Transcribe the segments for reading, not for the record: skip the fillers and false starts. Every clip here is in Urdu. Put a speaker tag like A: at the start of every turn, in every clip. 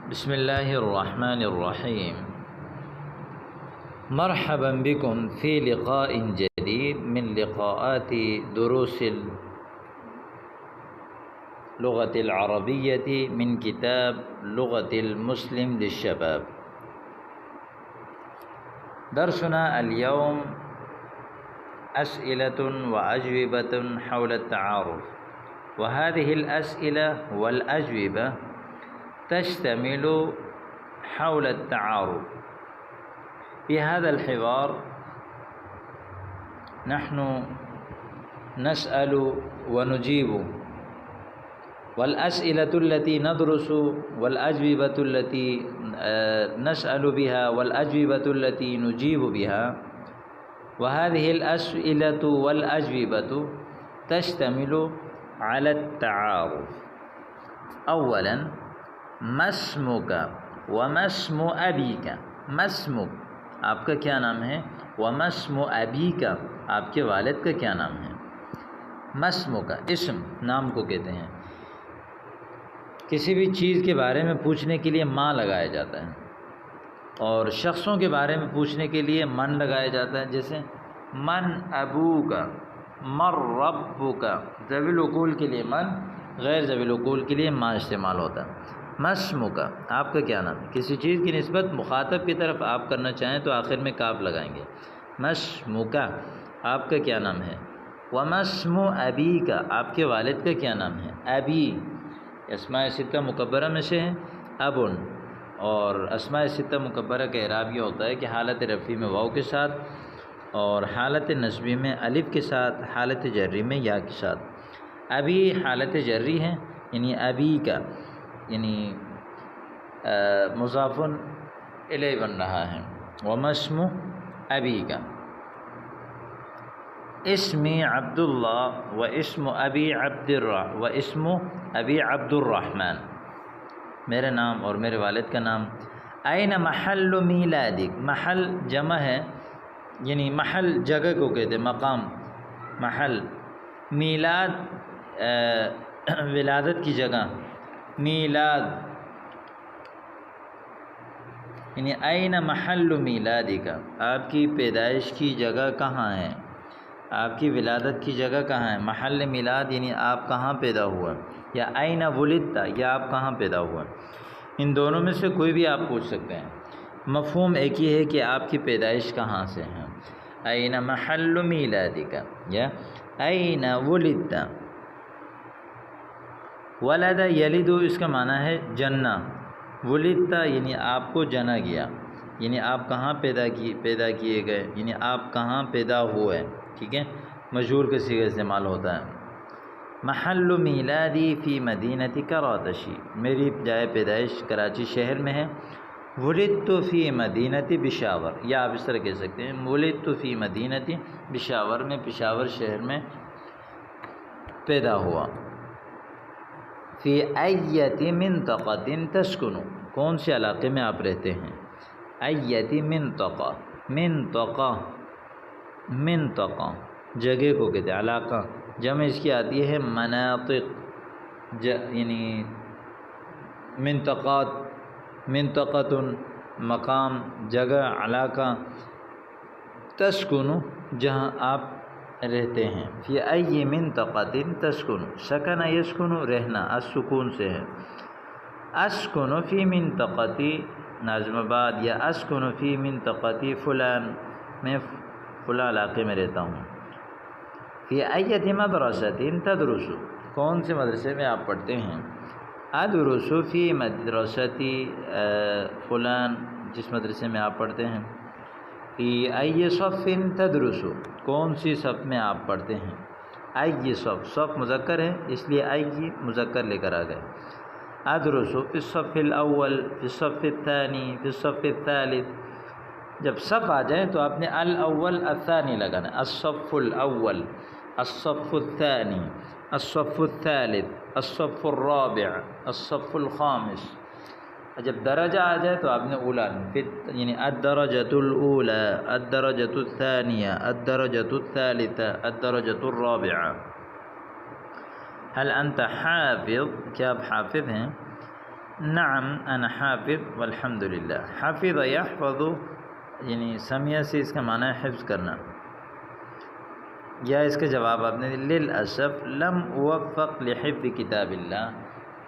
A: بسم الله الرحمن الرحيم. مرحبا بكم في لقاء جديد من لقاءات دروس اللغة العربية من كتاب لغة المسلم للشباب. درسنا اليوم أسئلة وأجوبة حول التعارف، وهذه الأسئلة والأجوبة تشتمل حول التعارف. في هذا الحوار نحن نسأل ونجيب، والأسئلة التي ندرس والأجوبة التي نسأل بها والأجوبة التي نجيب بها، وهذه الأسئلة والأجوبة تشتمل على التعارف. أولا، ما اسمك وما اسم أبيك؟ ما اسمك، آپ کا کیا نام ہے؟ وما اسم أبيك، آپ کے والد کا کیا نام ہے؟ ما اسمک، اسم نام کو کہتے ہیں. کسی بھی چیز کے بارے میں پوچھنے کے لیے ماں لگایا جاتا ہے، اور شخصوں کے بارے میں پوچھنے کے لیے من لگایا جاتا ہے. جیسے من ابوک، من ربک. ذوی العقول کے لیے من، غیر ذوی العقول کے لیے ماں استعمال ہوتا ہے. ما اسمک، آپ کا کیا نام ہے؟ کسی چیز کی نسبت مخاطب کی طرف آپ کرنا چاہیں تو آخر میں کاف لگائیں گے. ما اسمک، آپ کا کیا نام ہے؟ وما اسم ابیک، آپ کے والد کا کیا نام ہے؟ ابی اسماء ستہ مکبرہ میں سے ہے ابن، اور اسماء ستہ مکبرہ کا اعراب یہ ہوتا ہے کہ حالت رفعی میں واو کے ساتھ، اور حالت نصبی میں الف کے ساتھ، حالت جری میں یا کے ساتھ. ابی حالت جری ہے، یعنی ابی کا یعنی مضاف الیہ بن رہا ہے. وما اسم ابی کا. اسمی عبداللہ و اسم ابی عبد الرحمن، میرا نام اور میرے والد کا نام. این محل میلادک، محل جمع ہے، یعنی محل جگہ کو کہتے ہیں، مقام محل. میلاد ولادت کی جگہ، میلاد یعنی این محل میلادک، آپ کی پیدائش کی جگہ کہاں ہے؟ آپ کی ولادت کی جگہ کہاں ہے؟ محل میلاد یعنی آپ کہاں پیدا ہوا، یا این ولدت، یا آپ کہاں پیدا ہوا. ان دونوں میں سے کوئی بھی آپ پوچھ سکتے ہیں. مفہوم ایک ہی ہے کہ آپ کی پیدائش کہاں سے ہے. این محل میلادک یا این ولدت. ولد یلد، اس کا معنی ہے جننا. ولدت یعنی آپ کو جنا گیا، یعنی آپ کہاں پیدا کیے گئے، یعنی آپ کہاں پیدا ہوئے. ٹھیک ہے، مجہول کے صیغے استعمال ہوتا ہے. محل میلادی فی مدینۃ کراچی، میری جائے پیدائش کراچی شہر میں ہے. ولدت فی مدینۃ پشاور، یا آپ اس طرح کہہ سکتے ہیں ولدت فی مدینۃ پشاور، میں پشاور شہر میں پیدا ہوا. فی ایت منطقۃ تسکن، کون سے علاقے میں آپ رہتے ہیں؟ ایت منطقہ، منطقہ جگہ کو کہتے ہیں، علاقہ جمع اس کی آتی ہے مناطق، یعنی منطقات، منطقۃ مقام، جگہ، علاقہ. تسکن جہاں آپ رہتے ہیں. فی ای منطقۃ تسکن، سکن یسکن رہنا، السکون سے ہے. اسکن فی منطقتی نازم آباد، یا اسکن فی منطقتی فلان، میں فلاں علاقے میں رہتا ہوں. فی ایت مدرسۃ تدرس، کون سے مدرسے میں آپ پڑھتے ہیں؟ ادرس فی مدرستی فلان، جس مدرسے میں آپ پڑھتے ہیں. فی ای صف تدرس، کون سی صف میں آپ پڑھتے ہیں؟ ای صف، صف مذکر ہے اس لیے ای مذکر لے کر آ گئے. ادرس فی الصف الاول، فی الصف الثانی، فی الصف الثالث. جب صف آ جائیں تو آپ نے الاول الثانی لگانا. الصف الاول، الصف الثانی، الصف الثالث، الصف الرابع، الصف الخامس. جب درجہ آ جائے تو آپ نے اولا، یعنی الدرجۃ الاولی، الدرجۃ الثانیہ، الدرجۃ الثالثہ، الدرجۃ الرابعہ. هل انت حافظ، کیا آپ حافظ ہیں؟ نعم انا حافظ والحمد للہ. حافظ یحفظ یعنی سمیع سے اس کا معنی ہے حفظ کرنا. یا اس کا جواب آپ نے للاسف لم اوفق لحفظ کتاب اللہ،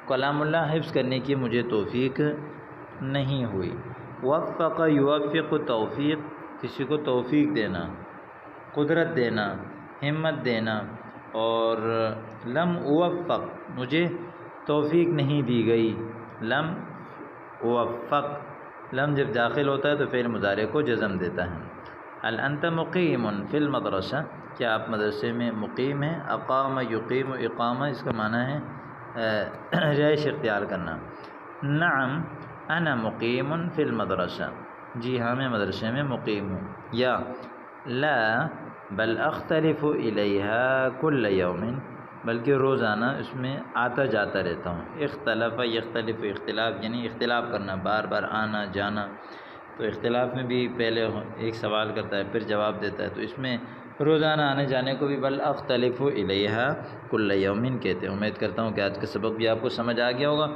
A: کلام اللہ حفظ کرنے کی مجھے توفیق نہیں ہوئی. وفق یوفق توفیق، کسی کو توفیق دینا، قدرت دینا، ہمت دینا. اور لم اوفق مجھے توفیق نہیں دی گئی. لم اوفق، لم جب داخل ہوتا ہے تو فعل مضارع کو جزم دیتا ہے. هل انت مقیم فی المدرسہ، کیا آپ مدرسے میں مقیم ہیں. اقام یقیم اقامہ اس کا معنی ہے رہائش اختیار کرنا. نعم انا مقیم فی المدرسہ، جی ہاں میں مدرسے میں مقیم ہوں. یا لا بل اختلف الیہا کل یوم، بلکہ روزانہ اس میں آتا جاتا رہتا ہوں. اختلف یختلف اختلاف یعنی اختلاف کرنا، بار بار آنا جانا. تو اختلاف میں بھی پہلے ایک سوال کرتا ہے پھر جواب دیتا ہے، تو اس میں روزانہ آنے جانے کو بھی بل اختلف الیہا کل یوم کہتے ہیں. امید کرتا ہوں کہ آج کا سبق بھی آپ کو سمجھ آ گیا ہوگا.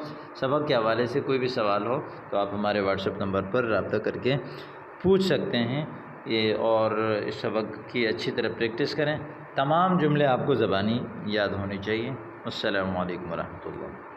A: سبق کے حوالے سے کوئی بھی سوال ہو تو آپ ہمارے واٹس ایپ نمبر پر رابطہ کر کے پوچھ سکتے ہیں. اور اس سبق کی اچھی طرح پریکٹس کریں. تمام جملے آپ کو زبانی یاد ہونی چاہیے. السلام علیکم ورحمۃ اللہ.